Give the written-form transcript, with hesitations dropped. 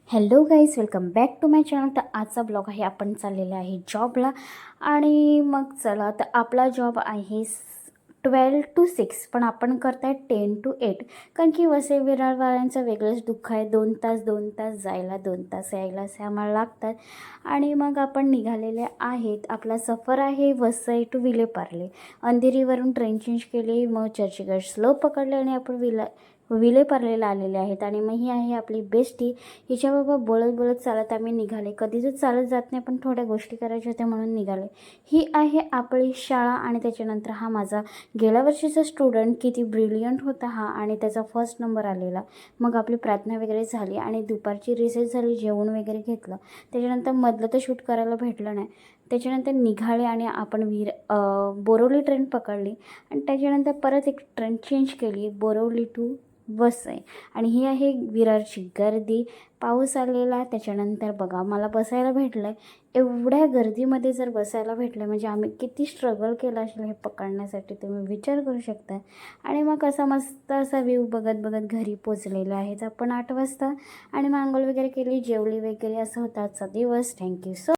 Hello guys, welcome back to my channel. तर आजचा blog आहे, आपण चाललेला आहे जॉबला. आणि मग चला, तर आपला जॉब आहे 12 to 6, पण आपण करत आहे 10 to 8. कारण की वसई विरारवाल्यांचं वेगळंच दुःख आहे. 2 तास जायला, 2 तास यायला असे आम्हाला लागतात. आणि मग आपण निघालेले आहेत. आपला सफर आहे वसई टू विलेपार्ले. अंधेरीवरून ट्रेन चेंज केली, मग चर्चगेट स्लो पकडले आणि आपण विलेपार्लेला आलेले आहेत. आणि मग ही आहे आपली बेस्टी. हिच्याबरोबर बोलत बोलत चालत आम्ही निघाले. कधीच चालत जात नाही, पण थोड्या गोष्टी करायच्या होत्या म्हणून निघाले. ही आहे आपली शाळा. आणि त्याच्यानंतर हा माझा गेल्या वर्षीचा स्टुडंट. किती ब्रिलियंट होता हा, आणि त्याचा फर्स्ट नंबर आलेला. मग आपली प्रार्थना वगैरे झाली आणि दुपारची रिसेस झाली, जेवण वगैरे घेतलं. त्याच्यानंतर मधलं तर शूट करायला भेटलं नाही. त्याच्यानंतर निघाले आणि आपण बोरवली ट्रेन पकडली. आणि त्याच्यानंतर परत एक ट्रेन चेंज केली, बोरवली टू वसई. आणि ही आहे विरारची गर्दी. पाऊस आलेला. त्याच्यानंतर बघा, मला बसायला भेटलं आहे. एवढ्या गर्दीमध्ये जर बसायला भेटलं म्हणजे आम्ही किती स्ट्रगल केलं असेल हे पकडण्यासाठी, तुम्ही विचार करू शकता. आणि मग असा मस्त असा व्ह्यू बघत बघत घरी पोचलेलं आहे आपण 8 वाजता. आणि मग आंघोळ वगैरे केली, जेवली वगैरे. असं होता आजचा दिवस. Thank you so